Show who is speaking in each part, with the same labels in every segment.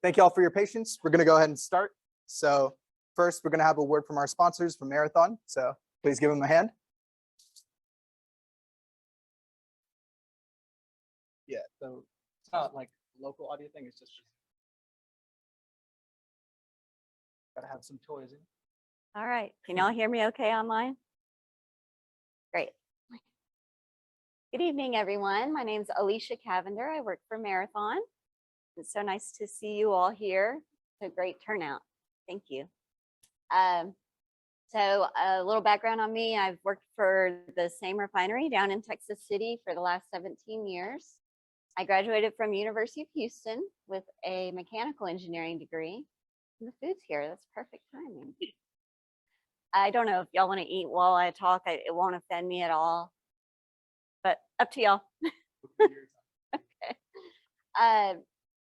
Speaker 1: Thank you all for your patience. We're going to go ahead and start. So first, we're going to have a word from our sponsors from Marathon. So please give them a hand. Yeah, so it's not like a local audio thing. It's just got to have some toys in.
Speaker 2: All right. Can y'all hear me okay online? Great. Good evening, everyone. My name is Alicia Cavender. I work for Marathon. It's so nice to see you all here. It's a great turnout. Thank you. So a little background on me. I've worked for the same refinery down in Texas City for the last 17 years. I graduated from University of Houston with a mechanical engineering degree. And the food's here. That's perfect timing. I don't know if y'all want to eat while I talk. It won't offend me at all, but up to y'all. Okay.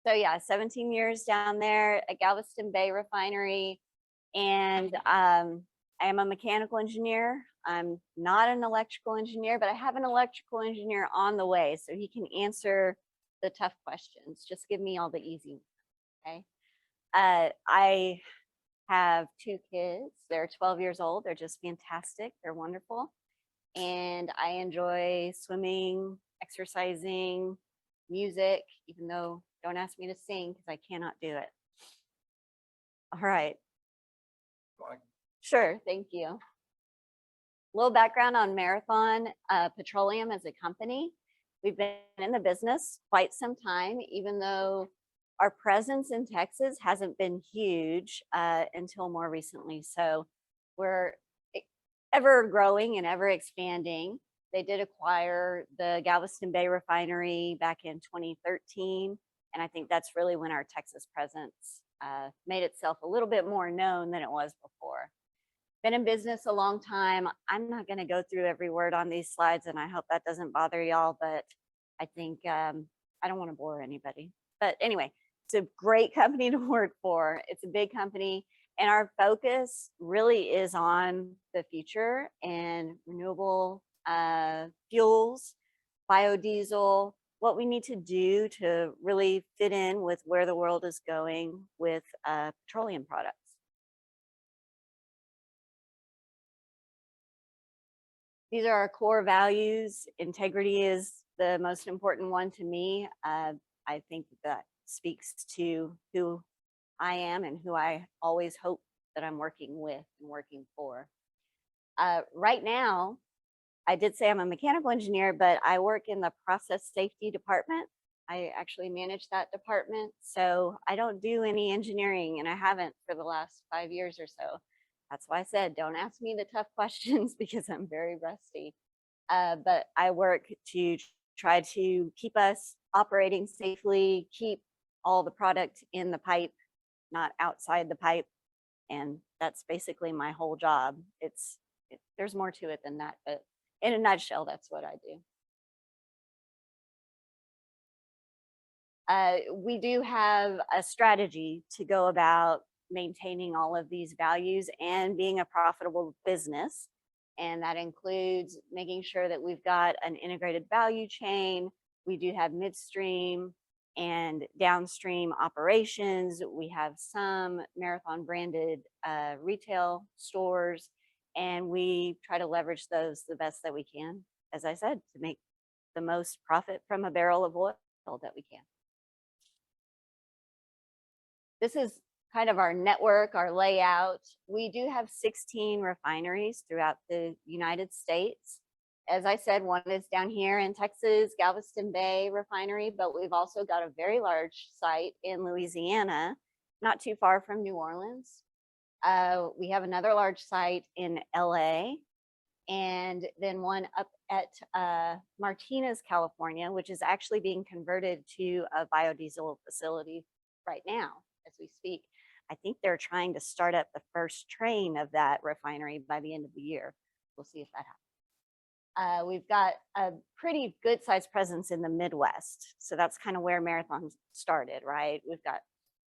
Speaker 2: So yeah, 17 years down there at Galveston Bay Refinery, and I am a mechanical engineer. I'm not an electrical engineer, but I have an electrical engineer on the way, so he can answer the tough questions. Just give me all the easy ones, okay? I have 2 kids. They're 12 years old. They're just fantastic. They're wonderful. And I enjoy swimming, exercising, music, even though don't ask me to sing because I cannot do it. All right. Sure, thank you. A little background on Marathon Petroleum as a company. We've been in the business quite some time, even though our presence in Texas hasn't been huge until more recently. So we're ever growing and ever expanding. They did acquire the Galveston Bay Refinery back in 2013. And I think that's really when our Texas presence made itself a little bit more known than it was before. Been in business a long time. I'm not going to go through every word on these slides, and I hope that doesn't bother y'all, but I think I don't want to bore anybody. But anyway, it's a great company to work for. It's a big company, and our focus really is on the future and renewable fuels, biodiesel, what we need to do to really fit in with where the world is going with petroleum products. These are our core values. Integrity is the most important one to me. I think that speaks to who I am and who I always hope that I'm working with and working for. Right now, I did say I'm a mechanical engineer, but I work in the process safety department. I actually manage that department. So I don't do any engineering, and I haven't for the last 5 years or so. That's why I said, don't ask me the tough questions because I'm very rusty. But I work to try to keep us operating safely, keep all the product in the pipe, not outside the pipe. And that's basically my whole job. There's more to it than that, but in a nutshell, that's what I do. We do have a strategy to go about maintaining all of these values and being a profitable business. And that includes making sure that we've got an integrated value chain. We do have midstream and downstream operations. We have some Marathon branded retail stores, and we try to leverage those the best that we can, as I said, to make the most profit from a barrel of oil that we can. This is kind of our network, our layout. We do have 16 refineries throughout the United States. As I said, one is down here in Texas, Galveston Bay Refinery, but we've also got a very large site in Louisiana, not too far from New Orleans. We have another large site in LA, and then one up at Martinez, California, which is actually being converted to a biodiesel facility right now as we speak. I think they're trying to start up the first train of that refinery by the end of the year. We'll see if that happens. We've got a pretty good sized presence in the Midwest. So that's kind of where Marathon started, right? We've got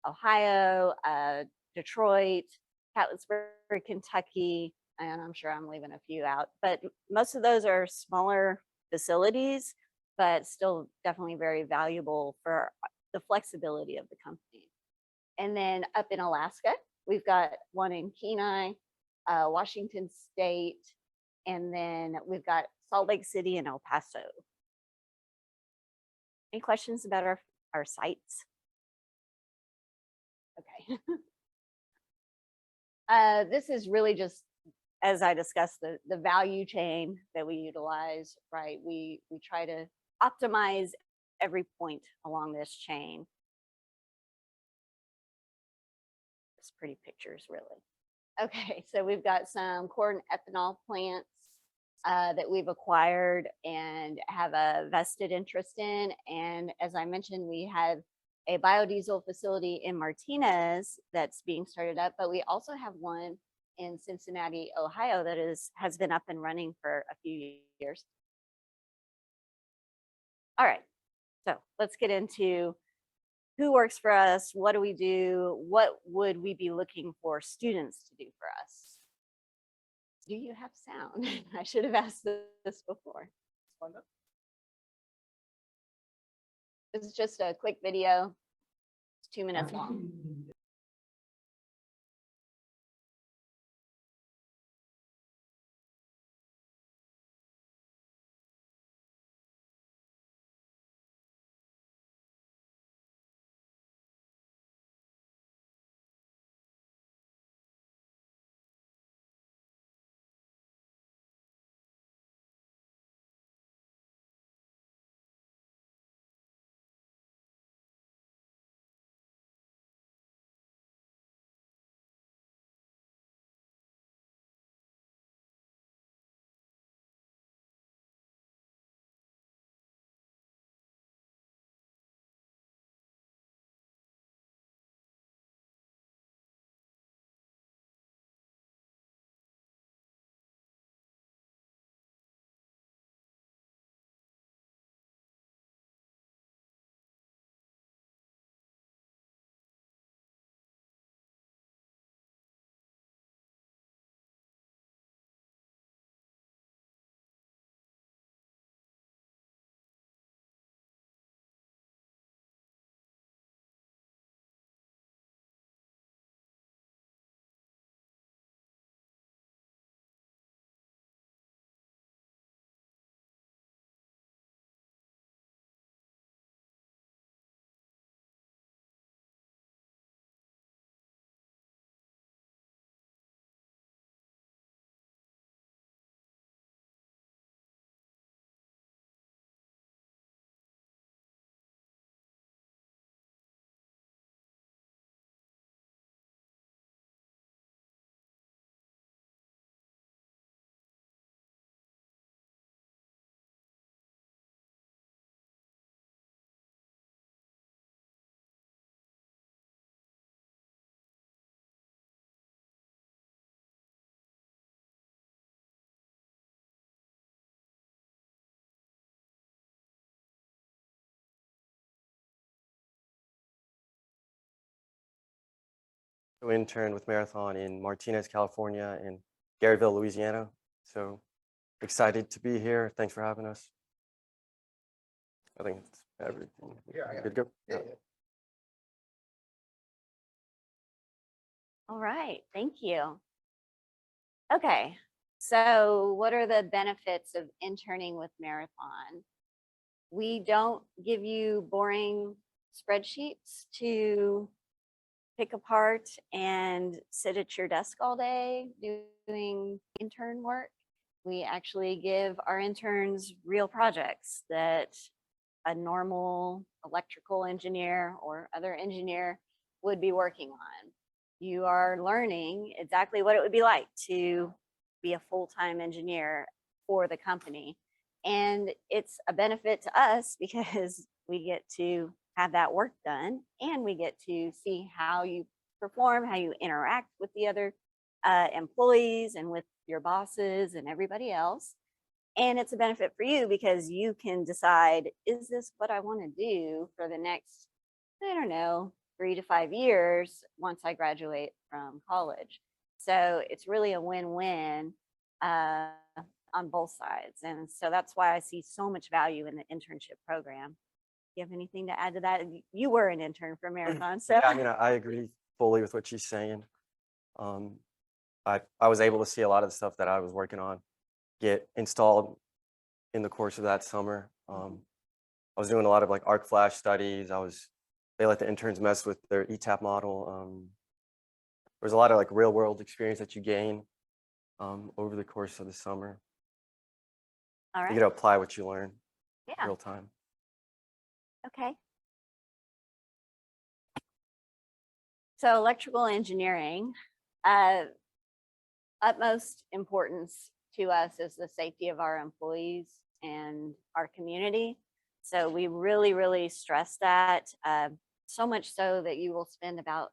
Speaker 2: Ohio, Detroit, Catlettsburg, Kentucky, and I'm sure I'm leaving a few out, but most of those are smaller facilities, but still definitely very valuable for the flexibility of the company. And then up in Alaska, we've got one in Kenai, Washington State, and then we've got Salt Lake City and El Paso. Any questions about our sites? Okay. This is really just, as I discussed, the value chain that we utilize, right? We try to optimize every point along this chain. It's pretty pictures, really. Okay, so we've got some corn ethanol plants that we've acquired and have a vested interest in. And as I mentioned, we have a biodiesel facility in Martinez that's being started up, but we also have one in Cincinnati, Ohio that has been up and running for a few years. All right, so let's get into who works for us, what do we do, what would we be looking for students to do for us? Do you have sound? I should have asked this before. This is just a quick video. It's 2 minutes long.
Speaker 3: Intern with Marathon in Martinez, California, and Garyville, Louisiana. So excited to be here. Thanks for having us. I think it's everything.
Speaker 1: Yeah,
Speaker 3: Good to go.
Speaker 1: Yeah.
Speaker 2: All right, thank you. Okay, so what are the benefits of interning with Marathon? We don't give you boring spreadsheets to pick apart and sit at your desk all day doing intern work. We actually give our interns real projects that a normal electrical engineer or other engineer would be working on. You are learning exactly what it would be like to be a full-time engineer for the company. And it's a benefit to us because we get to have that work done and we get to see how you perform, how you interact with the other employees and with your bosses and everybody else. And it's a benefit for you because you can decide, is this what I want to do for the next, I don't know, 3 to 5 years once I graduate from college? So it's really a win-win uh, on both sides. And so that's why I see so much value in the internship program. You have anything to add to that? You were an intern for Marathon, so.
Speaker 3: Yeah, I mean, I agree fully with what she's saying. Um, I was able to see a lot of the stuff that I was working on get installed in the course of that summer. I was doing a lot of like arc flash studies. They let the interns mess with their ETAP model. There's a lot of like real world experience that you gain over the course of the summer.
Speaker 2: All
Speaker 3: You
Speaker 2: right.
Speaker 3: get to apply what you learn
Speaker 2: Yeah.
Speaker 3: real time.
Speaker 2: Okay. So electrical engineering, utmost importance to us is the safety of our employees and our community. So we really, really stress that, so much so that you will spend about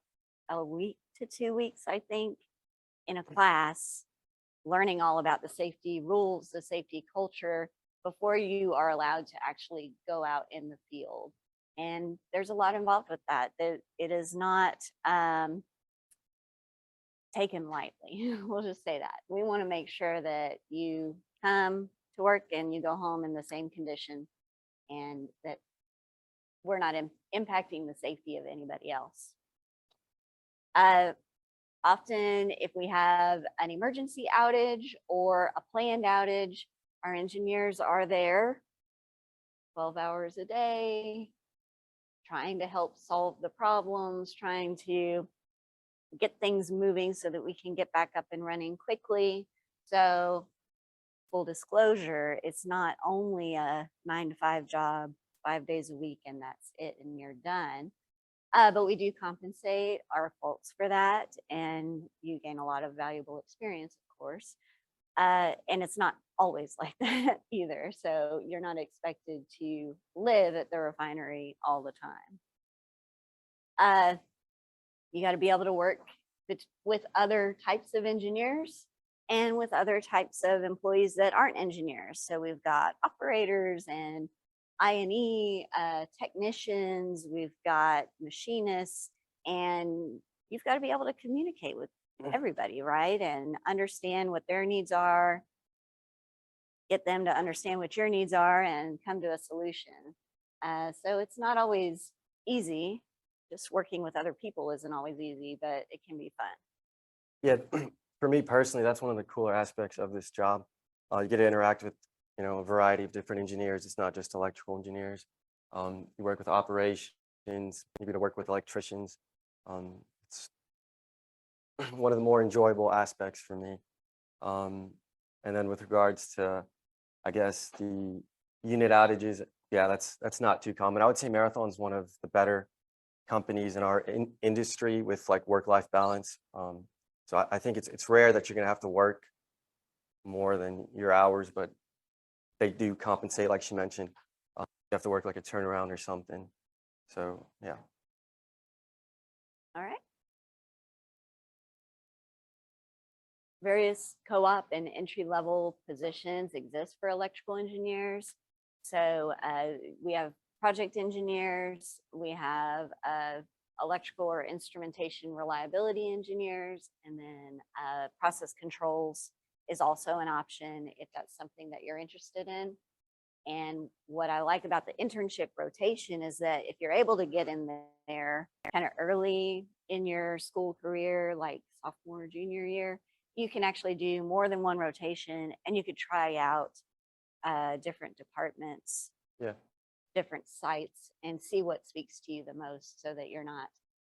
Speaker 2: a week to 2 weeks, I think, in a class learning all about the safety rules, the safety culture before you are allowed to actually go out in the field. And there's a lot involved with that. It is not taken lightly. We'll just say that. We want to make sure that you come to work and you go home in the same condition and that we're not impacting the safety of anybody else. Often, if we have an emergency outage or a planned outage, our engineers are there 12 hours a day, trying to help solve the problems, trying to get things moving so that we can get back up and running quickly. So, full disclosure, it's not only a 9 to 5 job, 5 days a week, and that's it, and you're done. But we do compensate our folks for that, and you gain a lot of valuable experience, of course. And it's not always like that either. So you're not expected to live at the refinery all the time. You got to be able to work with other types of engineers and with other types of employees that aren't engineers. So we've got operators and I&E technicians, we've got machinists, and you've got to be able to communicate with everybody, right? And understand what their needs are, get them to understand what your needs are, and come to a solution. So it's not always easy. Just working with other people isn't always easy, but it can be fun.
Speaker 3: Yeah, for me personally, that's one of the cooler aspects of this job. You get to interact with, a variety of different engineers. It's not just electrical engineers. You work with operations, you get to work with electricians. It's one of the more enjoyable aspects for me. And then with regards to, I guess, the unit outages, yeah, that's not too common. I would say Marathon's one of the better companies in our industry with like work-life balance. So I think it's rare that you're gonna have to work more than your hours, but they do compensate, like she mentioned. You have to work like a turnaround or something. So yeah.
Speaker 2: All right. Various co-op and entry-level positions exist for electrical engineers. So we have project engineers, we have electrical or instrumentation reliability engineers, and then process controls is also an option if that's something that you're interested in. And what I like about the internship rotation is that if you're able to get in there kind of early in your school career, like sophomore or junior year, you can actually do more than one rotation and you could try out different departments,
Speaker 3: Yeah.
Speaker 2: different sites, and see what speaks to you the most so that you're not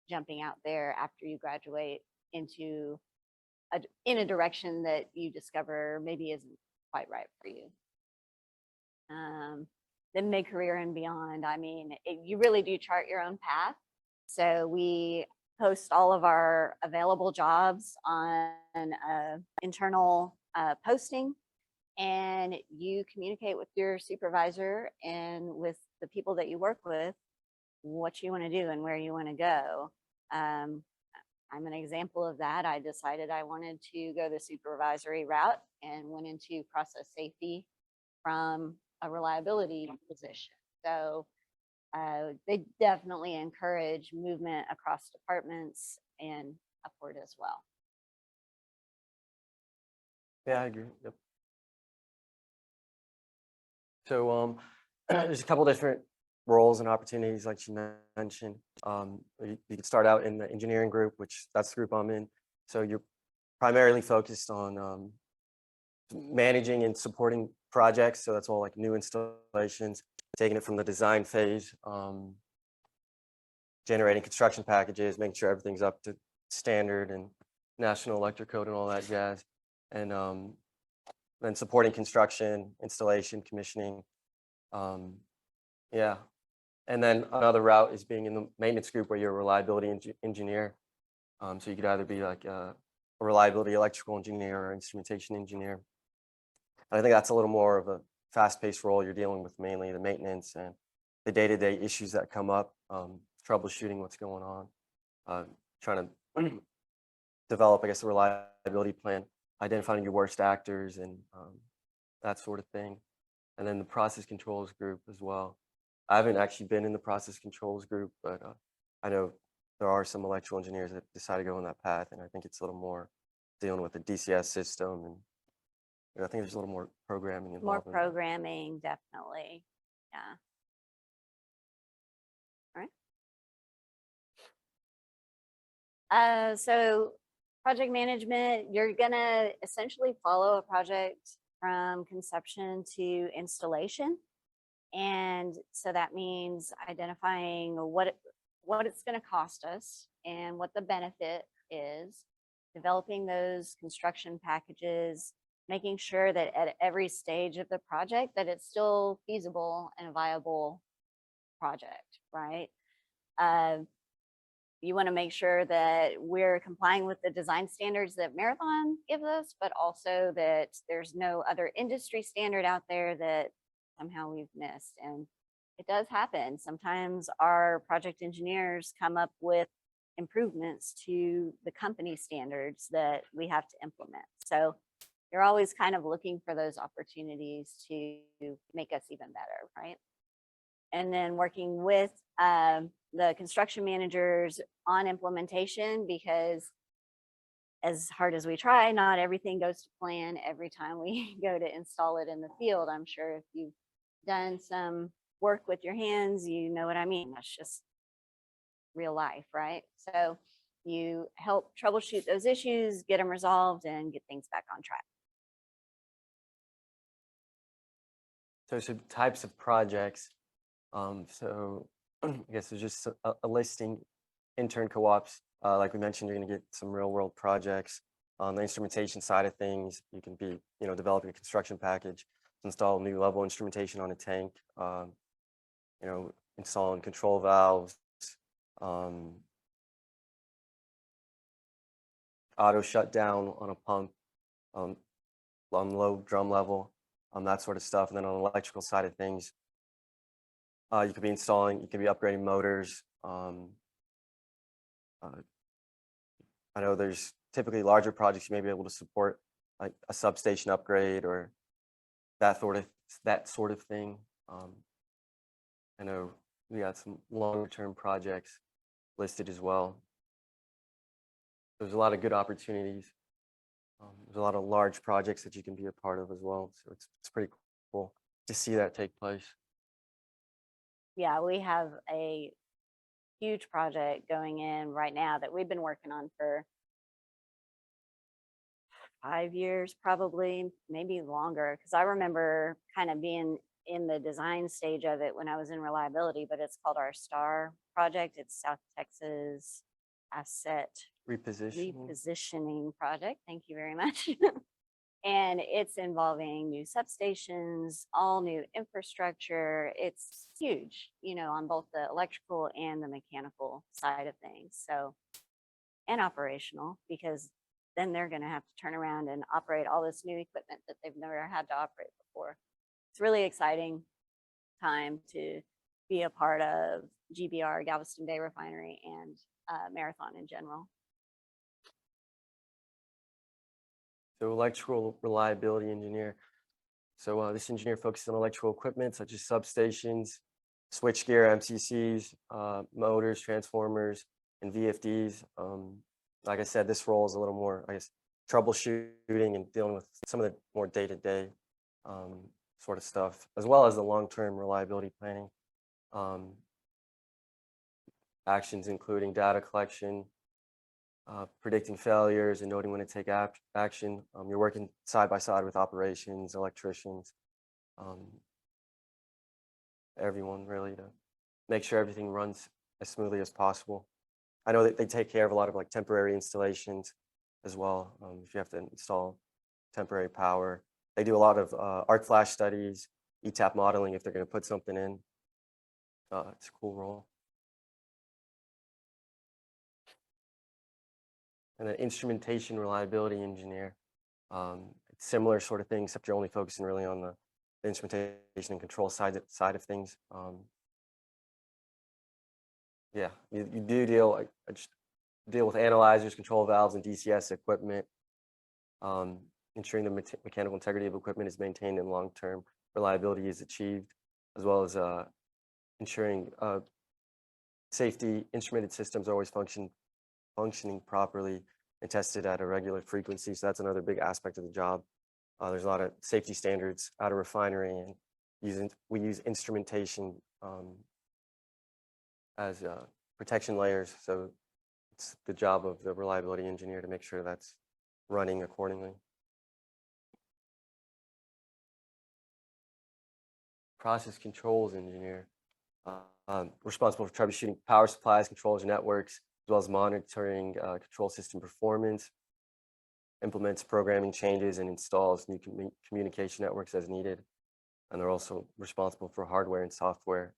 Speaker 2: jumping out there after you graduate into in a direction that you discover maybe isn't quite right for you. Then mid-career and beyond, I mean, you really do chart your own path. So we post all of our available jobs on internal posting, and you communicate with your supervisor and with the people that you work with what you want to do and where you want to go. I'm an example of that. I decided I wanted to go the supervisory route and went into process safety from a reliability position. So they definitely encourage movement across departments and upward as well.
Speaker 3: Yeah, I agree. Yep. So there's a couple different roles and opportunities, like you mentioned. You could start out in the engineering group, which that's the group I'm in. So you're primarily focused on managing and supporting projects. So that's all like new installations, taking it from the design phase, generating construction packages, making sure everything's up to standard and National Electric Code and all that jazz. And then supporting construction, installation, commissioning. Yeah. And then another route is being in the maintenance group where you're a reliability engineer. So you could either be like a reliability electrical engineer or instrumentation engineer. And I think that's a little more of a fast-paced role. You're dealing with mainly the maintenance and the day-to-day issues that come up, troubleshooting what's going on, trying to develop, I guess, a reliability plan, identifying your worst actors and that sort of thing. And then the process controls group as well. I haven't actually been in the process controls group, but I know there are some electrical engineers that decide to go on that path, and I think it's a little more dealing with the DCS system, and I think there's a little more programming involved.
Speaker 2: More
Speaker 3: in that.
Speaker 2: programming, definitely. Yeah. All right. So project management, you're gonna essentially follow a project from conception to installation. And so that means identifying what it's going to cost us and what the benefit is, developing those construction packages, making sure that at every stage of the project that it's still feasible and a viable project, right? You want to make sure that we're complying with the design standards that Marathon gives us, but also that there's no other industry standard out there that somehow we've missed. And it does happen. Sometimes our project engineers come up with improvements to the company standards that we have to implement. So you're always kind of looking for those opportunities to make us even better, right? And then working with the construction managers on implementation, because as hard as we try, not everything goes to plan every time we go to install it in the field. I'm sure if you've done some work with your hands, you know what I mean. That's just real life, right? So you help troubleshoot those issues, get them resolved, and get things back on track.
Speaker 3: So some types of projects. So I guess there's just a listing. Intern co-ops, like we mentioned, you're going to get some real world projects. On the instrumentation side of things, you can be, developing a construction package, install new level instrumentation on a tank, installing control valves, auto shutdown on a pump, on low drum level, that sort of stuff. And then on the electrical side of things, you could be upgrading motors. I know there's typically larger projects you may be able to support, like a substation upgrade or that sort of thing. I know we got some longer term projects listed as well. There's a lot of good opportunities. There's a lot of large projects that you can be a part of as well. So it's pretty cool to see that take place.
Speaker 2: Yeah, we have a huge project going in right now that we've been working on for 5 years, probably, maybe longer. Because I remember kind of being in the design stage of it when I was in reliability, but it's called our STAR project. It's South Texas Asset Repositioning Project. Thank you very much. And it's involving new substations, all new infrastructure. It's huge, on both the electrical and the mechanical side of things. So, and operational, because then they're going to have to turn around and operate all this new equipment that they've never had to operate before. It's really exciting time to be a part of GBR, Galveston Bay Refinery, and Marathon in general.
Speaker 3: So electrical reliability engineer. So this engineer focuses on electrical equipment such as substations, switchgear, MCCs, motors, transformers, and VFDs. Like I said, this role is a little more, I guess, troubleshooting and dealing with some of the more day-to-day sort of stuff, as well as the long-term reliability planning. Actions including data collection, predicting failures, and noting when to take action. You're working side by side with operations, electricians, everyone really, to make sure everything runs as smoothly as possible. I know that they take care of a lot of like temporary installations as well. If you have to install temporary power, they do a lot of arc flash studies, ETAP modeling if they're going to put something in. It's a cool role. And an instrumentation reliability engineer. Similar sort of thing, except you're only focusing really on the instrumentation and control side of things. Yeah, you do deal with analyzers, control valves, and DCS equipment, ensuring the mechanical integrity of equipment is maintained and long-term reliability is achieved, as well as ensuring safety instrumented systems are always functioning properly and tested at a regular frequency. So that's another big aspect of the job. There's a lot of safety standards out of refinery, and we use instrumentation as protection layers. So it's the job of the reliability engineer to make sure that's running accordingly. Process controls engineer, responsible for troubleshooting power supplies, controllers, and networks, as well as monitoring control system performance, implements programming changes, and installs new communication networks as needed. And they're also responsible for hardware and software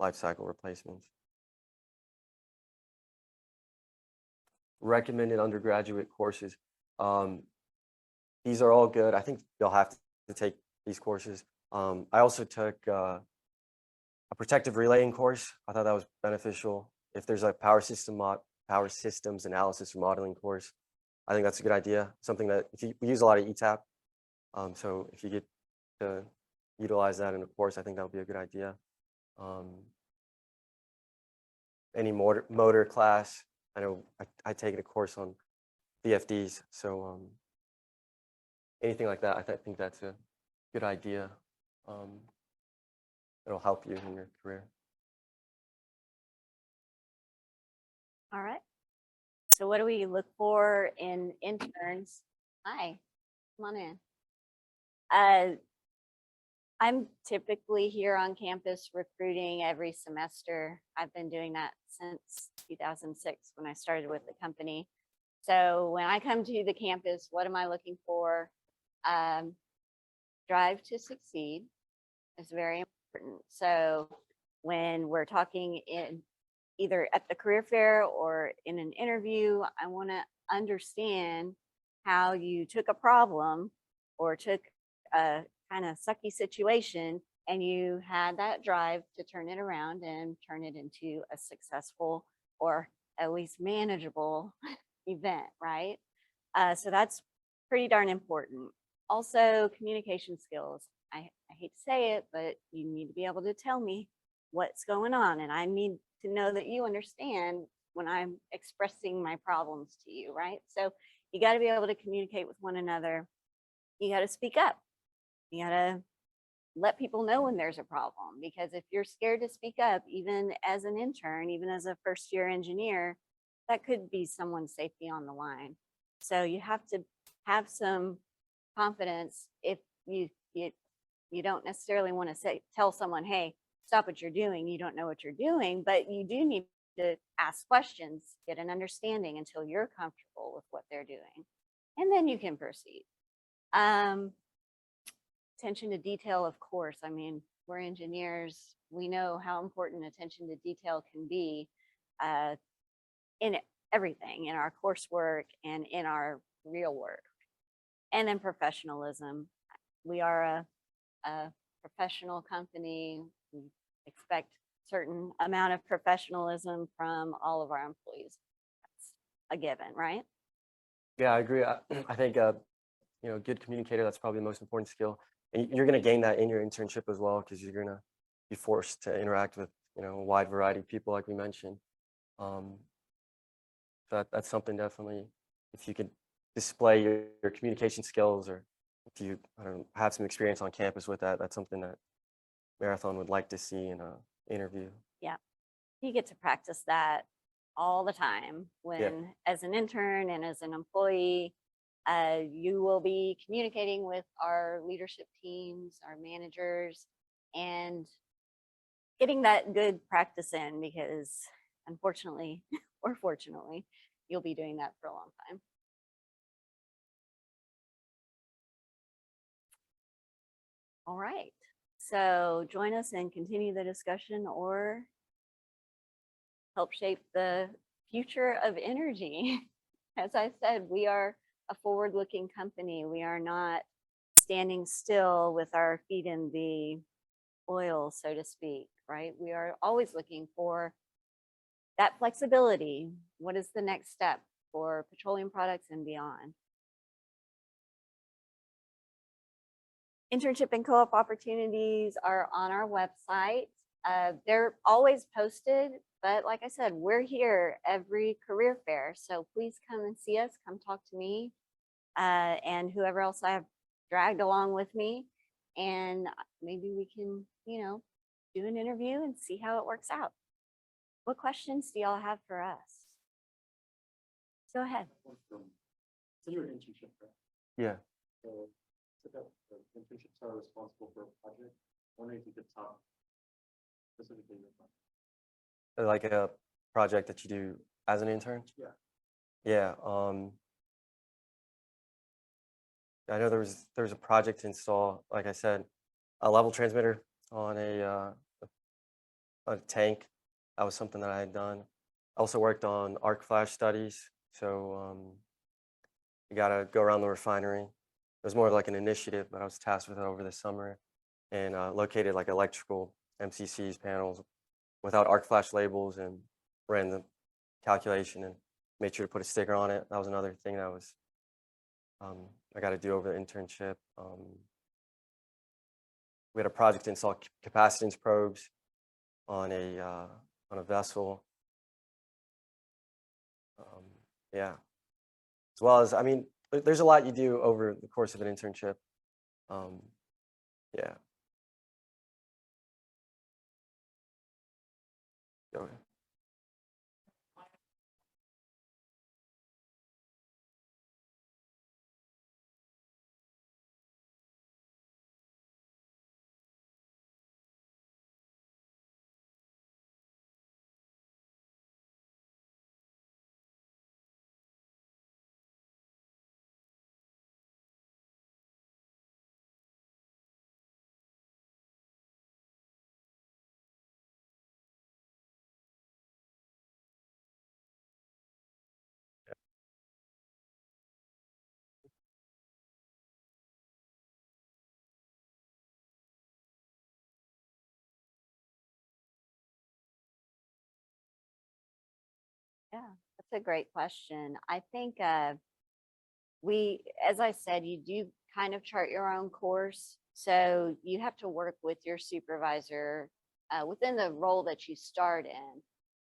Speaker 3: lifecycle replacements. Recommended undergraduate courses. These are all good. I think you'll have to take these courses. I also took a protective relaying course. I thought that was beneficial. If there's a power systems analysis or modeling course, I think that's a good idea. Something that we use a lot of ETAP. So if you get to utilize that in a course, I think that would be a good idea. Any motor class. I know I taken a course on VFDs, so anything like that, I think that's a good idea. It'll help you in your career.
Speaker 2: All right. So what do we look for in interns? Hi, come on in. I'm typically here on campus recruiting every semester. I've been doing that since 2006 when I started with the company. So when I come to the campus, what am I looking for? Drive to succeed is very important. So when we're talking in either at the career fair or in an interview, I want to understand how you took a problem or took a kind of sucky situation and you had that drive to turn it around and turn it into a successful or at least manageable event, right? So that's pretty darn important. Also, communication skills. I hate to say it, but you need to be able to tell me what's going on, and I need to know that you understand when I'm expressing my problems to you, right? So you got to be able to communicate with one another. You got to speak up. You got to let people know when there's a problem, because if you're scared to speak up, even as an intern, even as a first year engineer, that could be someone's safety on the line. So you have to have some confidence. If you don't necessarily want to tell someone, hey, stop what you're doing, you don't know what you're doing, but you do need to ask questions, get an understanding until you're comfortable with what they're doing, and then you can proceed. Attention to detail, of course. I mean, we're engineers, we know how important attention to detail can be in everything, in our coursework and in our real work. And then professionalism. We are a professional company. We expect certain amount of professionalism from all of our employees. That's a given, right?
Speaker 3: Yeah, I agree. I think good communicator, that's probably the most important skill. And you're going to gain that in your internship as well, because you're going to be forced to interact with a wide variety of people, like we mentioned. So that's something definitely, if you could display your communication skills, or if you, I don't know, have some experience on campus with that, that's something that Marathon would like to see in a interview.
Speaker 2: Yeah, you get to practice that all the time when, as an intern and as an employee, you will be communicating with our leadership teams, our managers, and getting that good practice in, because unfortunately or fortunately, you'll be doing that for a long time. All right, so join us and continue the discussion, or help shape the future of energy. As I said, we are a forward-looking company. We are not standing still with our feet in the oil, so to speak, right? We are always looking for that flexibility. What is the next step for petroleum products and beyond? Internship and co-op opportunities are on our website. They're always posted, but like I said, we're here every career fair. So please come and see us, come talk to me, and whoever else I have dragged along with me. And maybe we can, do an interview and see how it works out. What questions do y'all have for us? Go ahead.
Speaker 4: So you're an internship, right?
Speaker 3: Yeah.
Speaker 4: So internships are responsible for a project. Wondering if you could talk specifically about.
Speaker 3: Like a project that you do as an intern?
Speaker 4: Yeah.
Speaker 3: Yeah. I know there was a project to install, like I said, a level transmitter on a tank. That was something that I had done. I also worked on arc flash studies. So you got to go around the refinery. It was more of like an initiative, but I was tasked with it over the summer, and located like electrical MCCs panels without arc flash labels, and ran the calculation and made sure to put a sticker on it. That was another thing that was I got to do over the internship. We had a project to install capacitance probes on a vessel. Yeah, as well as, I mean, there's a lot you do over the course of an internship. Yeah. Go ahead.
Speaker 2: Yeah, that's a great question. I think as I said, you do kind of chart your own course. So you have to work with your supervisor within the role that you start in.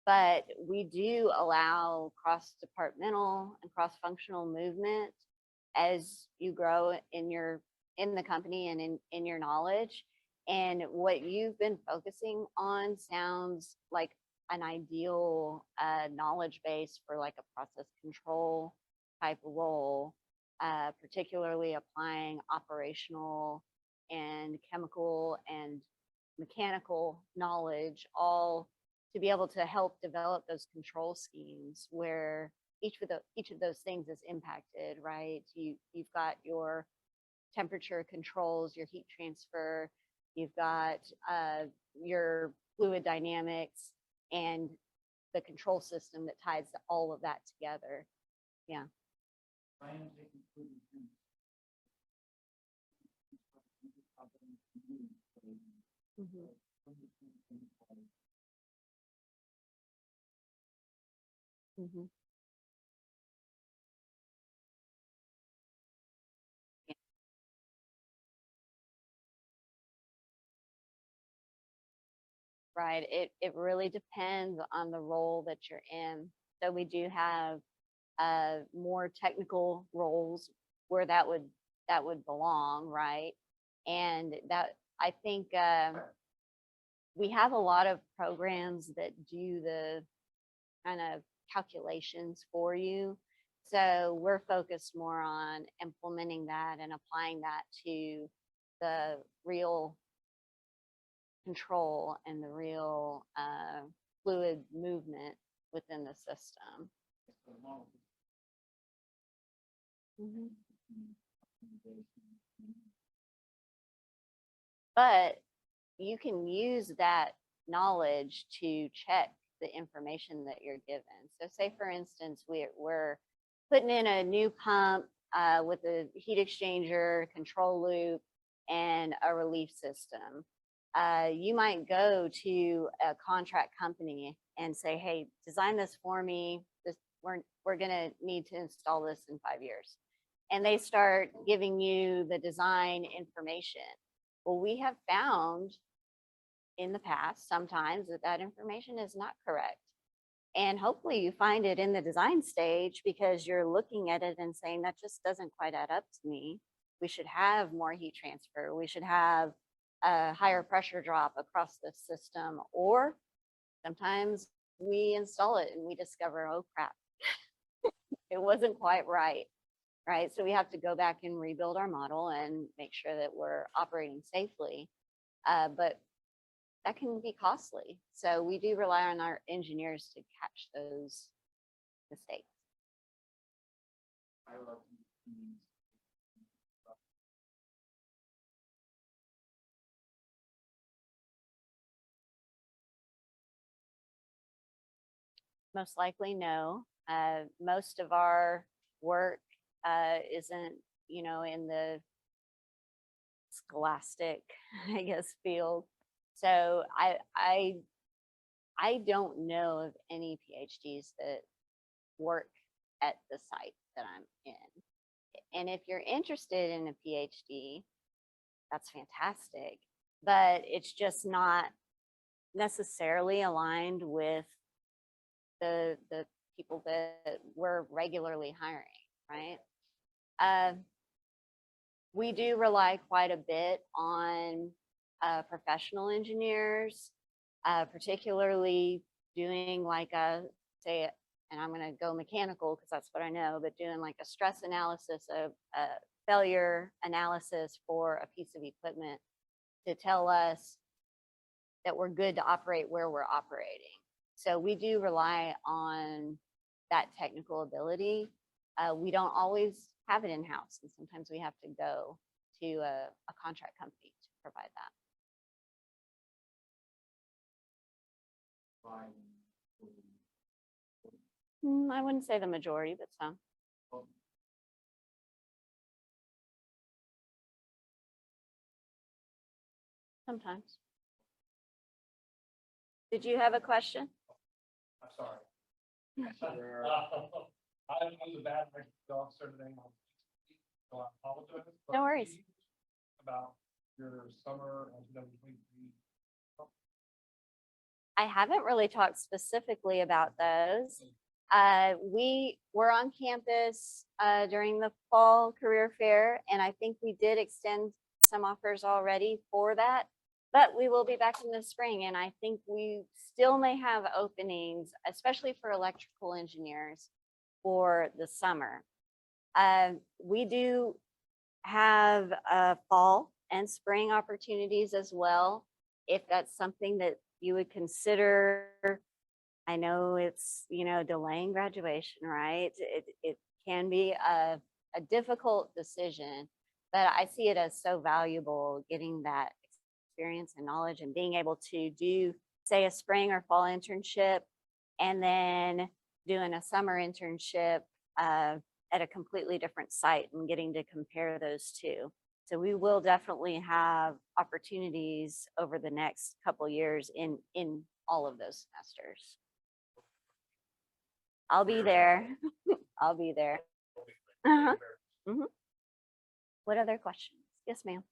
Speaker 2: But we do allow cross-departmental and cross-functional movement as you grow in the company and in your knowledge. And what you've been focusing on sounds like an ideal knowledge base for like a process control type role, particularly applying operational and chemical and mechanical knowledge, all to be able to help develop those control schemes where each of those things is impacted, right? You've got your temperature controls, your heat transfer, you've got your fluid dynamics, and the control system that ties all of that together. Yeah. Mm-hmm. Mm-hmm. Yeah. Right. It really depends on the role that you're in. So we do have more technical roles where that would belong, right? And that I think we have a lot of programs that do the kind of calculations for you. So we're focused more on implementing that and applying that to the real control and the real fluid movement within the system. Mhm. But you can use that knowledge to check the information that you're given. So say for instance, we're putting in a new pump with a heat exchanger, control loop, and a relief system. You might go to a contract company and say, hey, design this for me. We're gonna need to install this in 5 years. And they start giving you the design information. Well, we have found in the past sometimes that information is not correct. And hopefully you find it in the design stage because you're looking at it and saying that just doesn't quite add up to me. We should have more heat transfer. We should have a higher pressure drop across the system. Or sometimes we install it and we discover, oh crap, it wasn't quite right. Right. So we have to go back and rebuild our model and make sure that we're operating safely. But that can be costly. So we do rely on our engineers to catch those mistakes. Most likely, no. Most of our work isn't, in the scholastic, I guess, field. So I don't know of any PhDs that work at the site that I'm in. And if you're interested in a PhD, that's fantastic, but it's just not necessarily aligned with the people that we're regularly hiring, right? We do rely quite a bit on professional engineers, particularly doing like say, and I'm going to go mechanical because that's what I know, but doing like a stress analysis, a failure analysis for a piece of equipment to tell us that we're good to operate where we're operating. So we do rely on that technical ability. We don't always have it in-house, and sometimes we have to go to a contract company to provide that. I wouldn't say the majority, but some. Sometimes. Did you have a question?
Speaker 4: I'm sorry. I'm the bad officer today. So I apologize.
Speaker 2: No worries.
Speaker 4: About your summer and 2023.
Speaker 2: I haven't really talked specifically about those. We were on campus during the fall career fair, and I think we did extend some offers already for that, but we will be back in the spring, and I think we still may have openings, especially for electrical engineers for the summer. We do have fall and spring opportunities as well, if that's something that you would consider. I know it's, delaying graduation, right? It can be a difficult decision, but I see it as so valuable getting that experience and knowledge and being able to do, say, a spring or fall internship and then doing a summer internship at a completely different site and getting to compare those two. So we will definitely have opportunities over the next couple years in all of those semesters. I'll be there. I'll be there. Uh-huh. Mhm. What other questions? Yes, ma'am.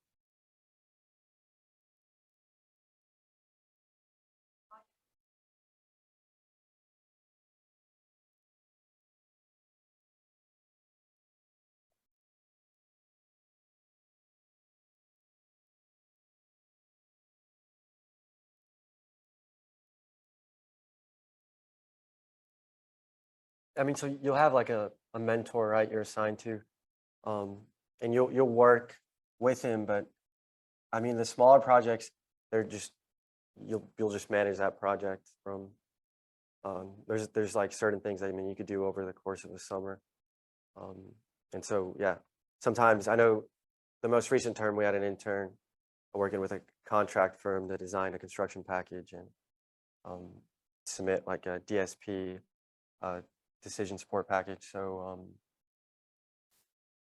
Speaker 3: I mean, so you'll have like a mentor, right? You're assigned to, and you'll work with him. But I mean, the smaller projects, they're just you'll just manage that project from. There's like certain things that I mean you could do over the course of the summer, um, and so yeah, sometimes I know the most recent term we had an intern working with a contract firm to design a construction package and um, submit like a DSP uh, decision support package. So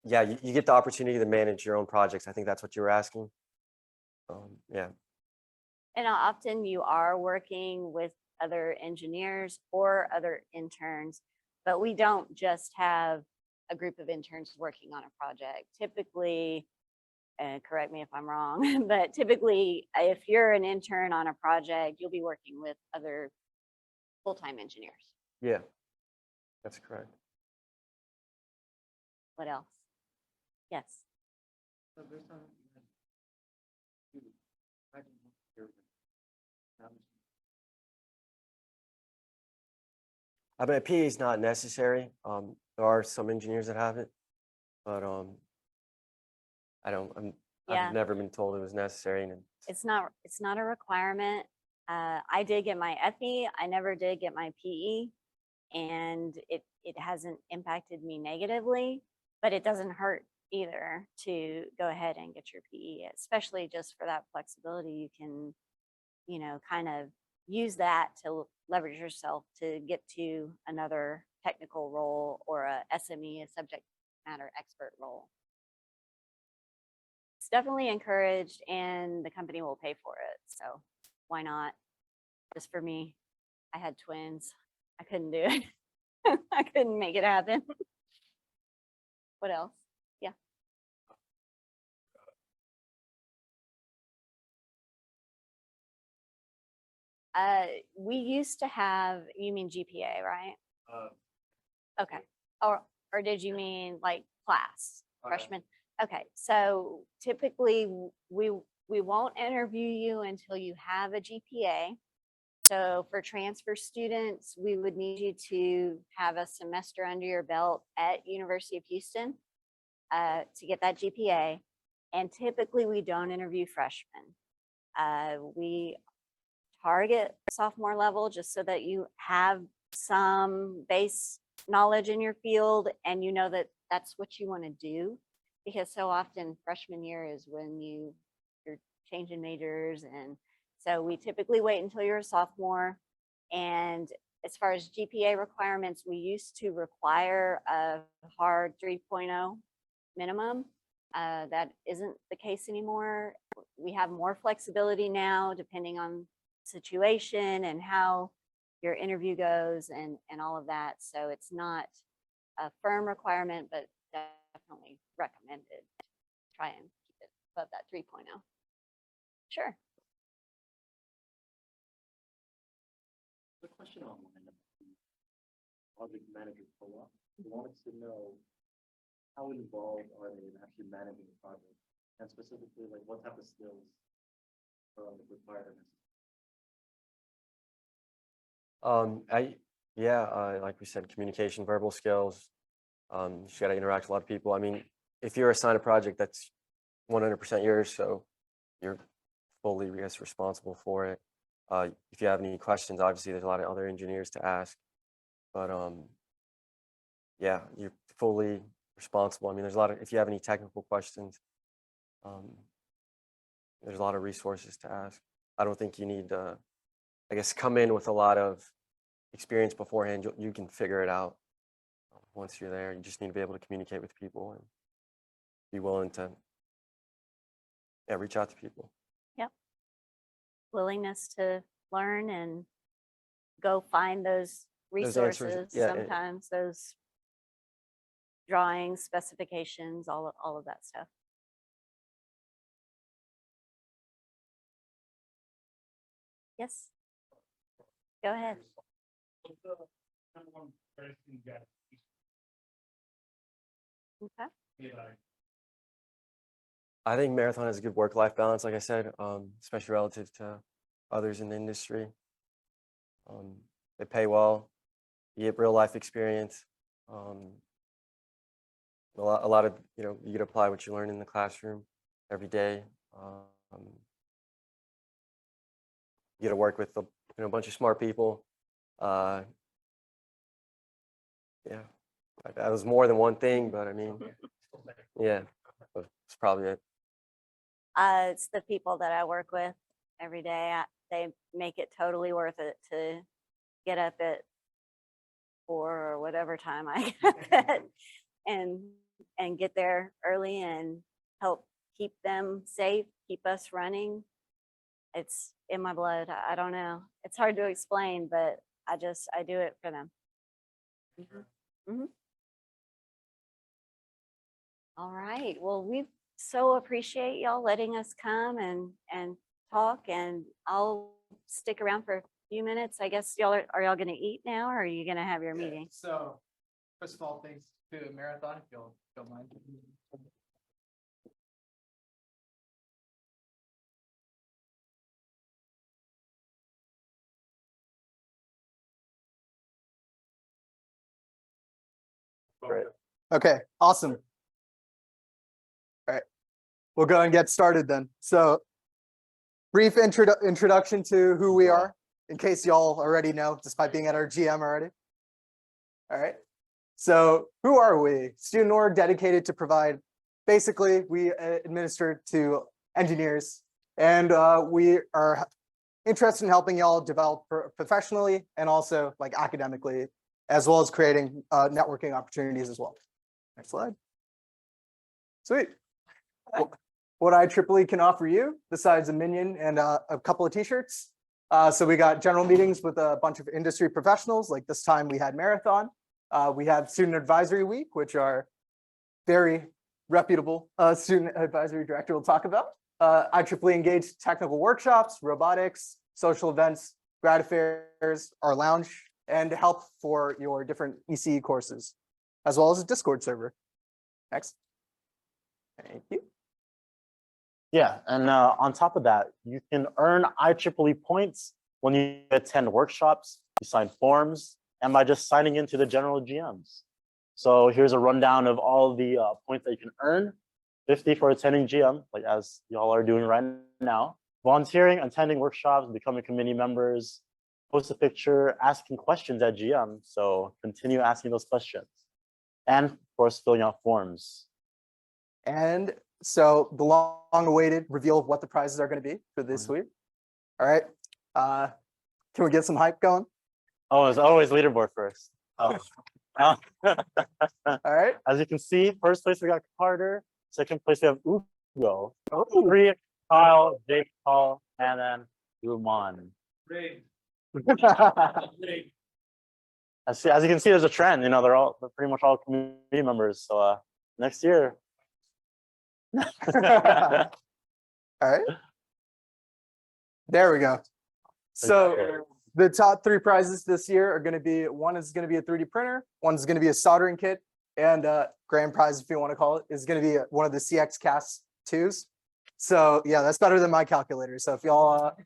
Speaker 3: yeah, you get the opportunity to manage your own projects. I think that's what you were asking. Yeah.
Speaker 2: And often you are working with other engineers or other interns, but we don't just have a group of interns working on a project. Typically, and correct me if I'm wrong, but typically if you're an intern on a project, you'll be working with other full-time engineers.
Speaker 3: Yeah, that's correct.
Speaker 2: What else? Yes.
Speaker 4: So there's some.
Speaker 3: I mean, a PE is not necessary. There are some engineers that have it, but I don't.
Speaker 2: Yeah.
Speaker 3: I've never been told it was necessary. And
Speaker 2: It's not a requirement. I did get my FE. I never did get my PE, and it hasn't impacted me negatively, but it doesn't hurt either to go ahead and get your PE, especially just for that flexibility. You can, kind of use that to leverage yourself to get to another technical role or a SME, a subject matter expert role. It's definitely encouraged and the company will pay for it. So why not? Just for me, I had twins. I couldn't do it. I couldn't make it happen. What else? Yeah. We used to have, you mean GPA, right? Okay. Or did you mean like class, freshman? Okay, so typically we won't interview you until you have a GPA. So for transfer students, we would need you to have a semester under your belt at University of Houston to get that GPA. And typically we don't interview freshmen. We target sophomore level just so that you have some base knowledge in your field and you know that that's what you want to do, because so often freshman year is when you're changing majors, and so we typically wait until you're a sophomore. And as far as GPA requirements, we used to require a hard 3.0 minimum. That isn't the case anymore. We have more flexibility now depending on situation and how your interview goes and all of that. So it's not a firm requirement, but definitely recommended. Try and keep it above that 3.0. Sure.
Speaker 4: The question online about the project manager co-op, we wanted to know how involved are they in actually managing the project, and specifically like what type of skills are required.
Speaker 3: Like we said, communication, verbal skills. You just got to interact with a lot of people. I mean, if you're assigned a project, that's 100% yours, so you're fully, I guess, responsible for it. If you have any questions, obviously there's a lot of other engineers to ask, but yeah, you're fully responsible. I mean, there's a lot of, if you have any technical questions, there's a lot of resources to ask. I don't think you need to, I guess, come in with a lot of experience beforehand. You can figure it out once you're there. You just need to be able to communicate with people and be willing to reach out to people.
Speaker 2: Yep. Willingness to learn and go find those
Speaker 3: Those answers,
Speaker 2: resources.
Speaker 3: yeah,
Speaker 2: Sometimes those drawings, specifications, all of that stuff. Yes. Go ahead. Okay.
Speaker 3: I think Marathon has a good work-life balance, like I said, especially relative to others in the industry. They pay well. You get real life experience. A lot of, you get to apply what you learn in the classroom every day. You get to work with a bunch of smart people. Yeah, that was more than one thing, but I mean, yeah, that's probably it.
Speaker 2: It's the people that I work with every day. They make it totally worth it to get up at 4 or whatever time I get up at and get there early and help keep them safe, keep us running. It's in my blood. I don't know. It's hard to explain, but I do it for them. All right. Well, we so appreciate y'all letting us come and talk, and I'll stick around for a few minutes. I guess y'all are y'all going to eat now, or are you going to have your meeting?
Speaker 1: So, first of all, thanks to Marathon, if you don't mind.
Speaker 3: Great.
Speaker 1: Okay, awesome. All right, we'll go and get started then. So, brief introduction to who we are, in case y'all already know, despite being at our GM already. All right, so who are we? Student org dedicated to provide, basically, we administer to engineers, and we are interested in helping y'all develop professionally and also like academically, as well as creating networking opportunities as well. Next slide. Sweet. What IEEE can offer you, besides a minion and a couple of t-shirts. So we got general meetings with a bunch of industry professionals, like this time we had Marathon. We have Student Advisory Week, which our very reputable Student Advisory Director will talk about. IEEE engaged technical workshops, robotics, social events, grad affairs, our lounge, and help for your different ECE courses, as well as a Discord server. Next. Thank you.
Speaker 5: Yeah, and on top of that, you can earn IEEE points when you attend workshops, you sign forms, and by just signing into the general GMs. So here's a rundown of all the points that you can earn. 50 for attending GM, like as y'all are doing right now. Volunteering, attending workshops, becoming committee members, post a picture, asking questions at GM. So continue asking those questions. And of course, filling out forms.
Speaker 1: And so the long-awaited reveal of what the prizes are going to be for this week. All right. Can we get some hype going?
Speaker 5: Oh, it's always leaderboard first. Oh.
Speaker 1: All right.
Speaker 5: As you can see, first place we got Carter. Second place we have Ugo.
Speaker 1: Oh.
Speaker 5: 3, Kyle, Jake, Paul, and then Ruman. As you can see, there's a trend. They're pretty much all community members. So next year.
Speaker 1: All right. There we go. So the top 3 prizes this year are going to be, one is going to be a 3D printer, one's going to be a soldering kit, and grand prize, if you want to call it, is going to be one of the CX Cast 2s. So yeah, that's better than my calculator. So if y'all,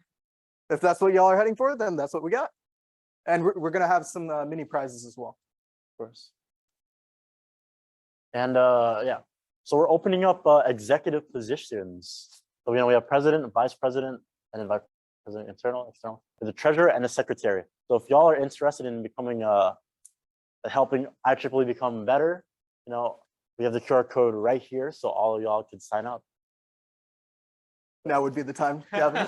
Speaker 1: if that's what y'all are heading for, then that's what we got. And we're going to have some mini prizes as well.
Speaker 5: Of course. And yeah, so we're opening up executive positions. So we have president, vice president, and then vice president, internal, external, the treasurer, and the secretary. So if y'all are interested in becoming helping IEEE become better, we have the QR code right here, so all of y'all could sign up.
Speaker 1: Now would be the time, Gavin.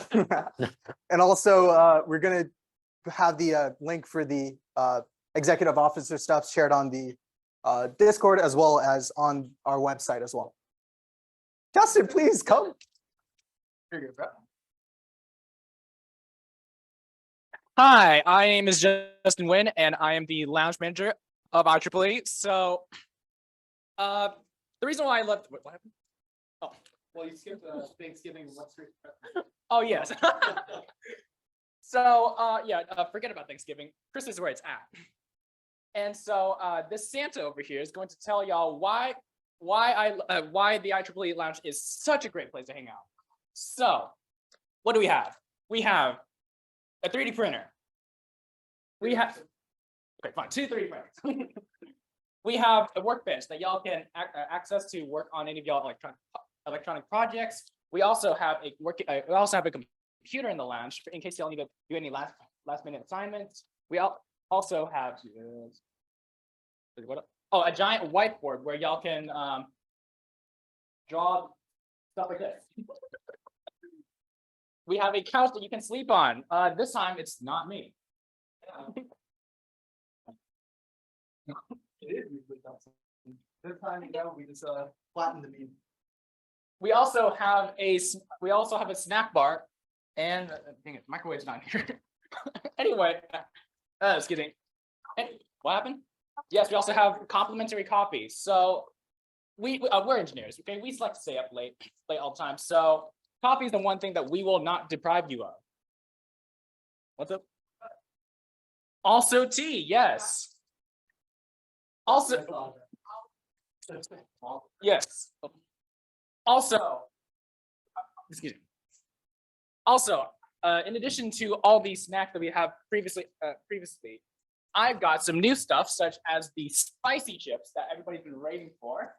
Speaker 1: And also, we're going to have the link for the executive officer stuff shared on the Discord, as well as on our website as well. Justin, please come. Here you go, bro.
Speaker 6: Hi, my name is Justin Nguyen, and I am the lounge manager of IEEE. So, the reason why I left, what happened? Oh,
Speaker 1: Well, you skipped Thanksgiving.
Speaker 6: oh yes. So, yeah, forget about Thanksgiving. Christmas is where it's at. And so, this Santa over here is going to tell y'all why the IEEE lounge is such a great place to hang out. So, what do we have? We have a 3D printer. We have Okay, fine. 2, 3 friends. We have a workbench that y'all can access to work on any of y'all electronic projects. We also have a computer in the lounge in case y'all need to do any last minute assignments. We also have a giant whiteboard where y'all can draw stuff like this. We have a couch that you can sleep on. This time it's not me.
Speaker 1: It is usually something. This time, we just flattened the beam.
Speaker 6: We also have a snack bar, and dang it, microwave's not here. Anyway, just kidding. What happened? Yes, we also have complimentary coffee. So we're engineers, okay? We like to stay up late all the time. So coffee is the one thing that we will not deprive you of. What's up? Also tea, yes. Also, yes. Also, excuse me. Also, in addition to all these snacks that we have previously, I've got some new stuff such as the spicy chips that everybody's been raving for.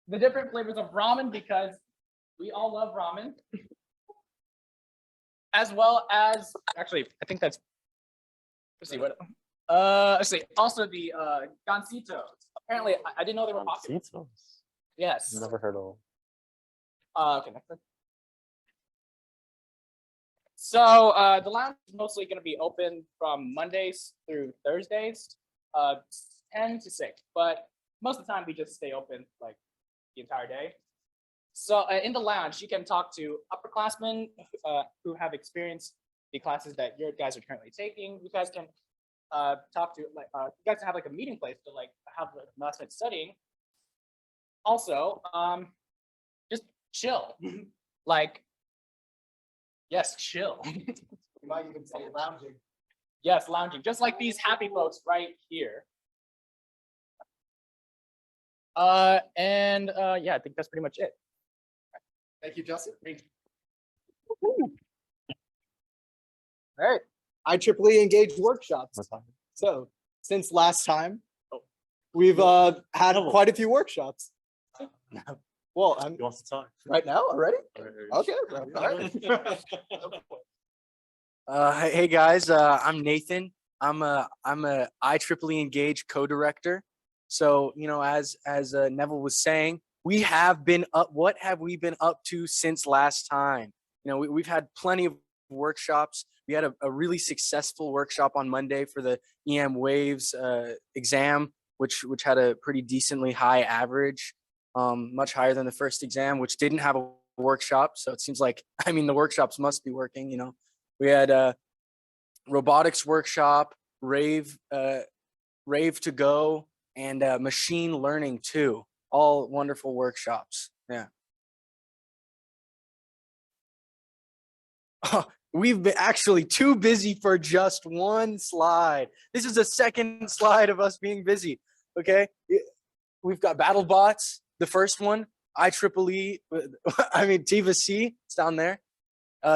Speaker 6: The different flavors of ramen because we all love ramen. As well as, actually, I think that's, let's see what. Let's see. Also the gancitos. Apparently, I didn't know they were popular.
Speaker 5: Gancitos?
Speaker 6: Yes.
Speaker 5: Never heard of.
Speaker 6: Okay. Next one. So the lounge is mostly going to be open from Mondays through Thursdays, 10 to 6. But most of the time, we just stay open like the entire day. So in the lounge, you can talk to upperclassmen who have experienced the classes that your guys are currently taking. You guys can talk to you guys have like a meeting place to like have the last minute studying. Also, just chill. Like, yes, chill.
Speaker 1: You might even say lounging.
Speaker 6: Yes, lounging, just like these happy folks right here. Yeah, I think that's pretty much it.
Speaker 1: Thank you, Justin.
Speaker 6: All right.
Speaker 1: IEEE engaged workshops. So since last time, we've had quite a few workshops. Well, I'm
Speaker 5: He wants to talk.
Speaker 1: right now already. Okay. All right.
Speaker 7: Hey guys, I'm Nathan. I'm a IEEE engaged co-director. So as Neville was saying, we have been up. What have we been up to since last time? We've had plenty of workshops. We had a really successful workshop on Monday for the EM Waves exam, which had a pretty decently high average, much higher than the first exam, which didn't have a workshop. So it seems like, the workshops must be working. We had a robotics workshop, rave to go, and machine learning too. All wonderful workshops. Yeah. We've been actually too busy for just one slide. This is the second slide of us being busy. Okay. We've got BattleBots, the first one, IEEE, Tiva C, it's down there.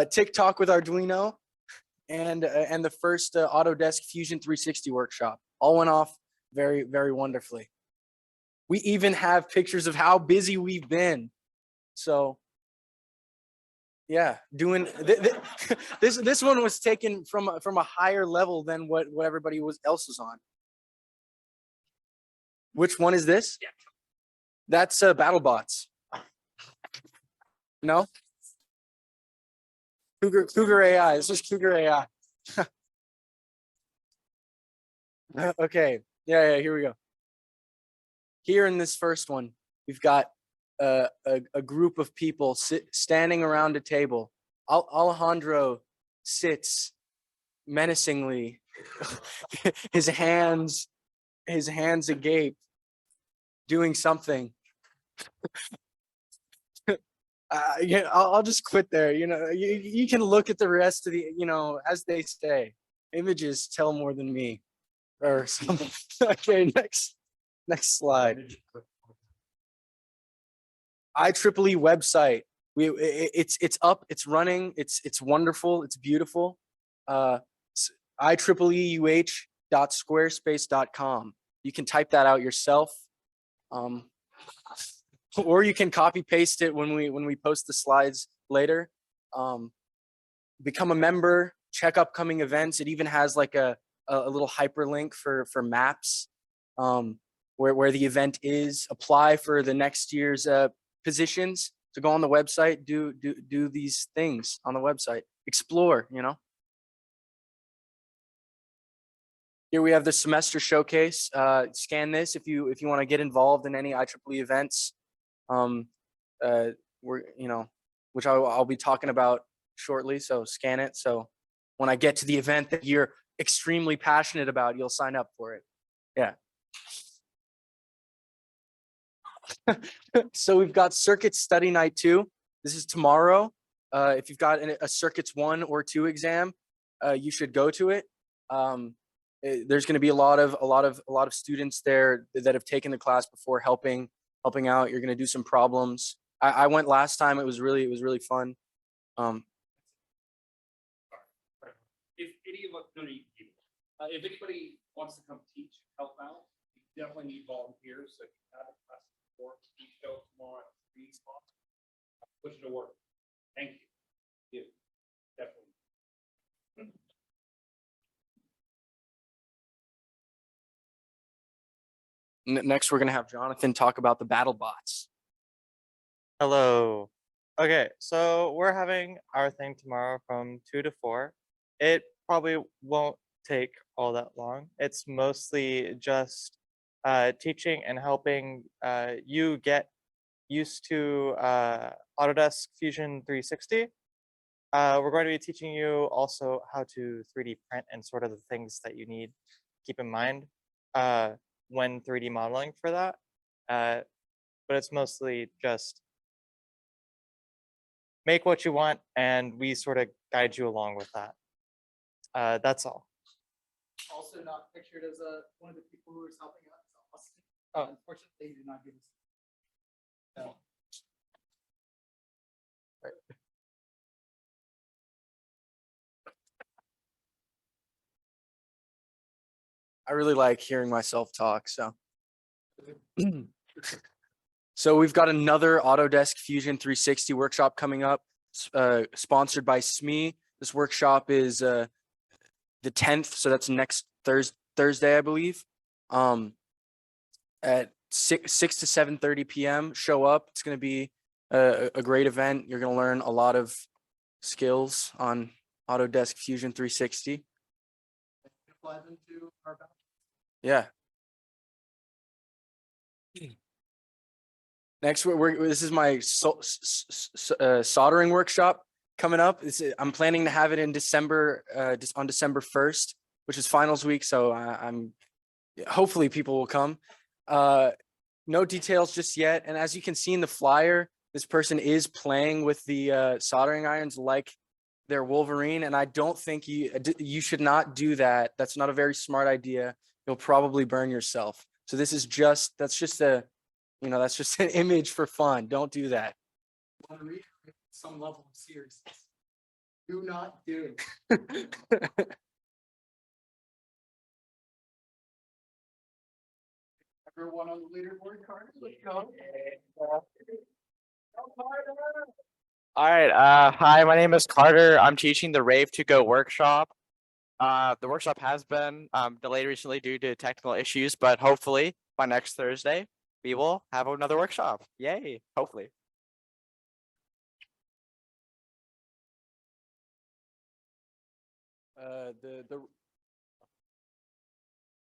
Speaker 7: TikTok with Arduino, and the first Autodesk Fusion 360 workshop. All went off very, very wonderfully. We even have pictures of how busy we've been. So yeah, doing this one was taken from a higher level than what everybody else was on. Which one is this? Yeah. That's BattleBots. No? Cougar AI. This is Cougar AI. Okay. Yeah, here we go. Here in this first one, we've got a group of people standing around a table. Alejandro sits menacingly, his hands agape, doing something. Yeah, I'll just quit there. You can look at the rest of the, as they say, images tell more than me, or something. Okay, next slide. IEEE website. It's up, it's running, it's wonderful, it's beautiful. IEEE event.squarespace.com. You can type that out yourself. Or you can copy paste it when we post the slides later. Become a member, check upcoming events. It even has like a little hyperlink for maps, where the event is. Apply for the next year's positions. To go on the website, do these things on the website. Explore, you know. Here we have the semester showcase. Scan this if you want to get involved in any IEEE events. We're, you know, which I'll be talking about shortly. So scan it. So when I get to the event that you're extremely passionate about, you'll sign up for it. Yeah. So we've got Circuits Study Night 2. This is tomorrow. If you've got a Circuits 1 or 2 exam, you should go to it. There's going to be a lot of students there that have taken the class before, helping out. You're going to do some problems. I went last time. It was really fun.
Speaker 6: If anybody wants to come teach, help out, you definitely need volunteers. So if you have a class support, please show up tomorrow at 3 o'clock. Push it to work. Thank you. Yeah, definitely.
Speaker 7: Next, we're going to have Jonathan talk about the battle bots.
Speaker 8: Hello. Okay, so we're having our thing tomorrow from 2 to 4. It probably won't take all that long. It's mostly just teaching and helping you get used to Autodesk Fusion 360. We're going to be teaching you also how to 3D print and sort of the things that you need to keep in mind when 3D modeling for that. But it's mostly just make what you want, and we sort of guide you along with that. That's all.
Speaker 6: Also not pictured as one of the people who is helping out.
Speaker 8: Oh.
Speaker 6: Unfortunately, they did not give us. No.
Speaker 7: I really like hearing myself talk. So, so we've got another Autodesk Fusion 360 workshop coming up, sponsored by SME. This workshop is the 10th, so that's next Thursday, I believe. At 6 to 7:30 p.m. Show up. It's going to be a great event. You're going to learn a lot of skills on Autodesk Fusion 360. Yeah. Next, this is my soldering workshop coming up. I'm planning to have it in December, on December 1st, which is finals week. So hopefully people will come. No details just yet. And as you can see in the flyer, this person is playing with the soldering irons like they're Wolverine. And I don't think you should not do that. That's not a very smart idea. You'll probably burn yourself. So that's just an image for fun. Don't do that.
Speaker 6: Some level of seriousness. Do not do. Everyone on the leaderboard card. Let's go.
Speaker 9: All right. Hi, my name is Carter. I'm teaching the Rave to Go workshop. The workshop has been delayed recently due to technical issues, but hopefully by next Thursday, we will have another workshop. Yay, hopefully.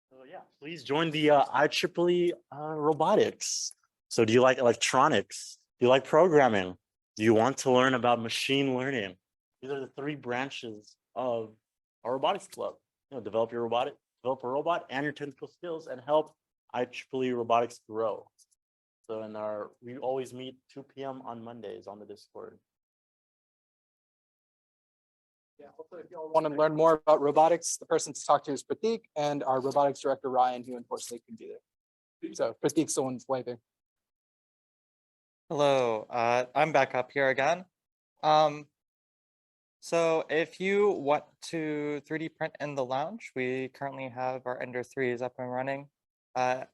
Speaker 5: So yeah, please join the IEEE robotics. So do you like electronics? Do you like programming? Do you want to learn about machine learning? These are the 3 branches of our robotics club. Develop a robot and your technical skills and help IEEE robotics grow. So we always meet 2 p.m. on Mondays on the Discord.
Speaker 6: Yeah, hopefully if y'all want to learn more about robotics, the person to talk to is Pratik and our robotics director, Ryan, who unfortunately couldn't be there. So Pratik's the one waving.
Speaker 8: Hello, I'm back up here again. So if you want to 3D print in the lounge, we currently have our Ender 3s up and running.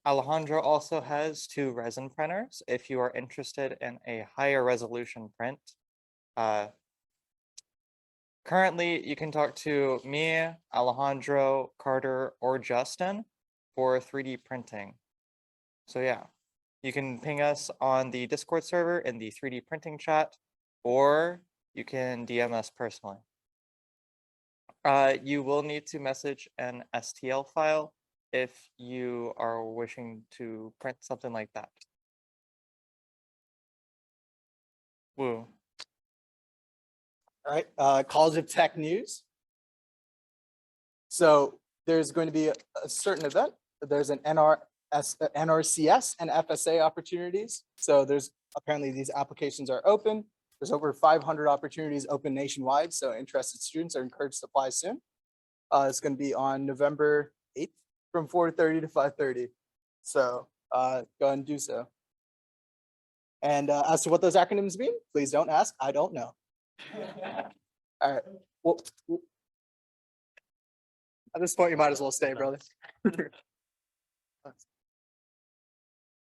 Speaker 8: Alejandro also has 2 resin printers if you are interested in a higher resolution print. Currently, you can talk to me, Alejandro, Carter, or Justin for 3D printing. So yeah, you can ping us on the Discord server in the 3D printing chat, or you can DM us personally. You will need to message an STL file if you are wishing to print something like that. Woo.
Speaker 1: All right, College of Tech news. So there's going to be a certain event. There's an NRCS and FSA opportunities. So there's apparently these applications are open. There's over 500 opportunities open nationwide. So interested students are encouraged to apply soon. It's going to be on November 8th from 4:30 to 5:30. So go ahead and do so. And as to what those acronyms mean, please don't ask. I don't know. All right. Well, at this point, you might as well stay, brother.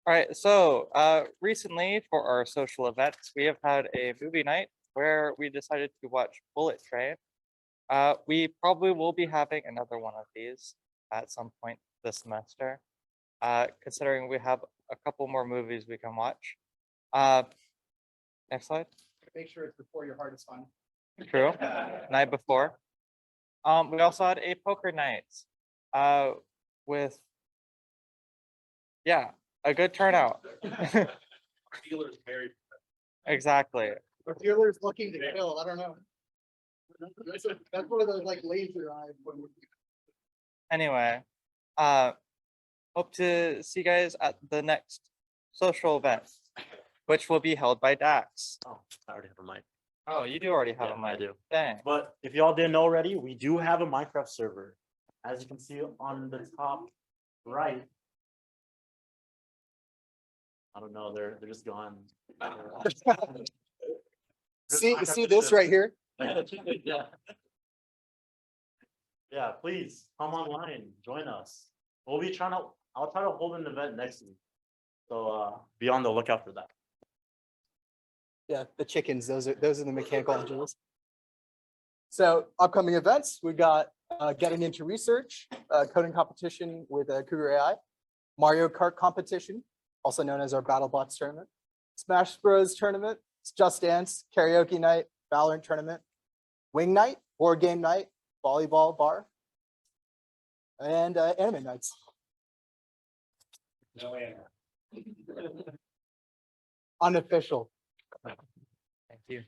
Speaker 8: All right, so recently for our social events, we have had a movie night where we decided to watch Bullet Train. We probably will be having another one of these at some point this semester, considering we have a couple more movies we can watch. Next slide.
Speaker 1: Make sure it's before your heart is fun.
Speaker 8: True. Night before. We also had a poker night with, yeah, a good turnout.
Speaker 4: Dealer's very.
Speaker 8: Exactly.
Speaker 1: Or dealer's looking to kill. I don't know. That's one of those like laser eyes.
Speaker 8: Anyway, hope to see you guys at the next social event, which will be held by Dax.
Speaker 5: Oh, I already have a mic.
Speaker 8: Oh, you do already have
Speaker 5: Yeah,
Speaker 8: a mic.
Speaker 5: I do.
Speaker 8: Dang.
Speaker 5: But if y'all didn't know already, we do have a Minecraft server. As you can see on the top right. I don't know, they're just gone.
Speaker 1: See this right here?
Speaker 5: Yeah. Yeah, please come online, join us. I'll try to hold an event next week. So be on the lookout for that.
Speaker 1: Yeah, the chickens, those are the mechanical engineers. So upcoming events, we got getting into research, coding competition with Cougar AI, Mario Kart competition, also known as our Battle Bots tournament, Smash Bros tournament, Just Dance, karaoke night, Valorant tournament, wing night, board game night, volleyball bar, and anime nights.
Speaker 4: No answer.
Speaker 1: Unofficial.
Speaker 10: Thank you.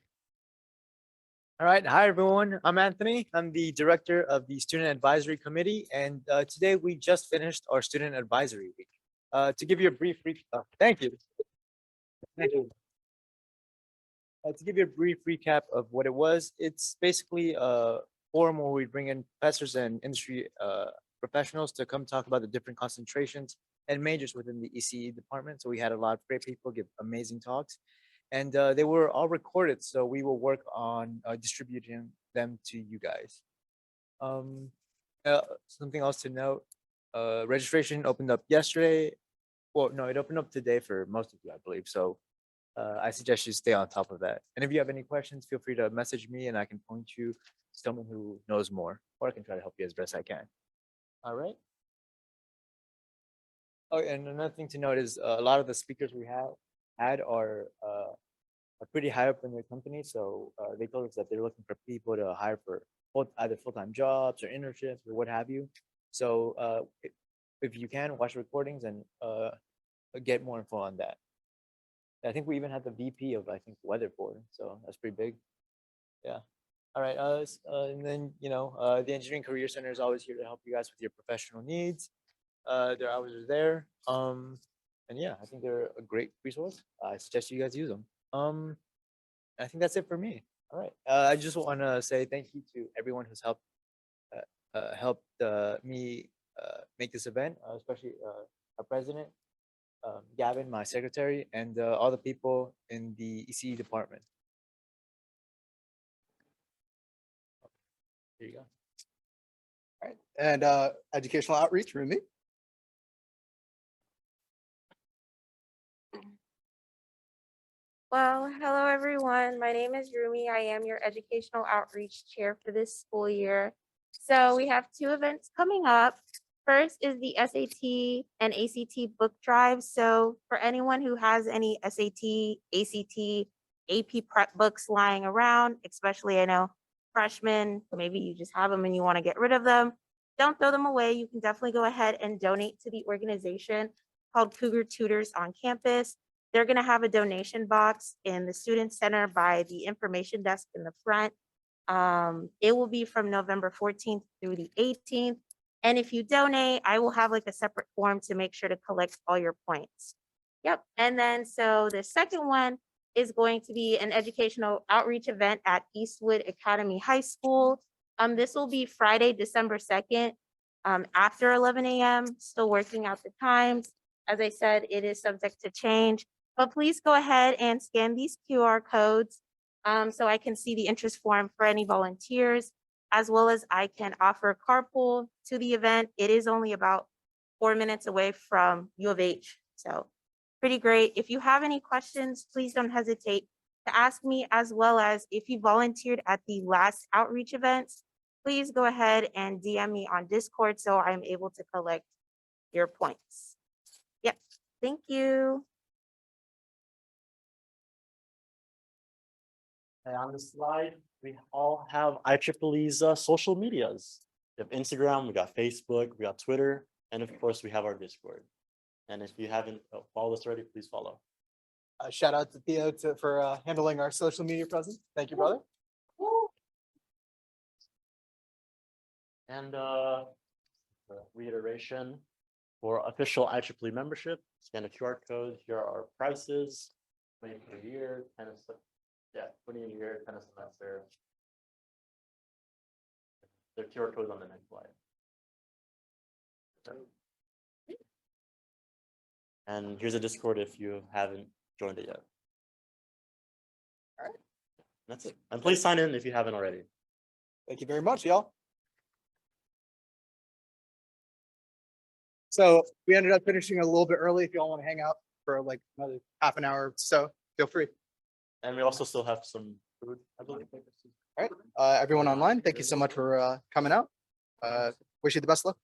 Speaker 10: All right. Hi, everyone. I'm Anthony. I'm the director of the Student Advisory Committee. And today we just finished our Student Advisory Week. To give you a brief thank you. Thank you. To give you a brief recap of what it was, it's basically a forum where we bring in professors and industry professionals to come talk about the different concentrations and majors within the ECE department. So we had a lot of great people give amazing talks. And they were all recorded, so we will work on distributing them to you guys. Something else to note, registration opened up yesterday. Well, no, it opened up today for most of you, I believe. So I suggest you stay on top of that. And if you have any questions, feel free to message me and I can point you to someone who knows more, or I can try to help you as best I can. All right. Oh, and another thing to note is a lot of the speakers we had are pretty high up in their company. So they told us that they're looking for people to hire for either full-time jobs or internships or what have you. So if you can, watch recordings and get more info on that. I think we even had the VP of, I think, Weatherford. So that's pretty big. Yeah. All right. And then, the Engineering Career Center is always here to help you guys with your professional needs. Their hours are there. And yeah, I think they're a great resource. I suggest you guys use them. I think that's it for me. All right. I just want to say thank you to everyone who's helped me make this event, especially our president, Gavin, my secretary, and all the people in the ECE department.
Speaker 6: There you go.
Speaker 1: All right. And educational outreach, Rumi.
Speaker 11: Well, hello everyone. My name is Rumi. I am your educational outreach chair for this school year. So we have two events coming up. First is the SAT and ACT book drive. So for anyone who has any SAT, ACT, AP prep books lying around, especially I know freshmen, maybe you just have them and you want to get rid of them. Don't throw them away. You can definitely go ahead and donate to the organization called Cougar Tutors on campus. They're going to have a donation box in the student center by the information desk in the front. It will be from November 14th through the 18th. And if you donate, I will have like a separate form to make sure to collect all your points. Yep. And then so the second one is going to be an educational outreach event at Eastwood Academy High School. This will be Friday, December 2nd, after 11 a.m. Still working out the times. As I said, it is subject to change. But please go ahead and scan these QR codes so I can see the interest form for any volunteers, as well as I can offer carpool to the event. It is only about 4 minutes away from U of H. So pretty great. If you have any questions, please don't hesitate to ask me, as well as if you volunteered at the last outreach events, please go ahead and DM me on Discord so I'm able to collect your points. Yep, thank you.
Speaker 5: And on the slide, we all have IEEE's social medias. We have Instagram, we got Facebook, we got Twitter, and of course we have our Discord. And if you haven't followed us already, please follow.
Speaker 1: Shout out to Theo for handling our social media presence. Thank you, brother.
Speaker 5: And reiteration for official IEEE membership, scan a QR code. Here are our prices. 20 per year, 20 a year, 10 a semester. The QR code on the next slide. And here's a Discord if you haven't joined it yet.
Speaker 1: All right.
Speaker 5: That's it. And please sign in if you haven't already.
Speaker 1: Thank you very much, y'all. So we ended up finishing a little bit early. If y'all want to hang out for like another half an hour or so, feel free.
Speaker 5: And we also still have some food, I believe.
Speaker 1: All right, everyone online, thank you so much for coming out. Wish you the best luck.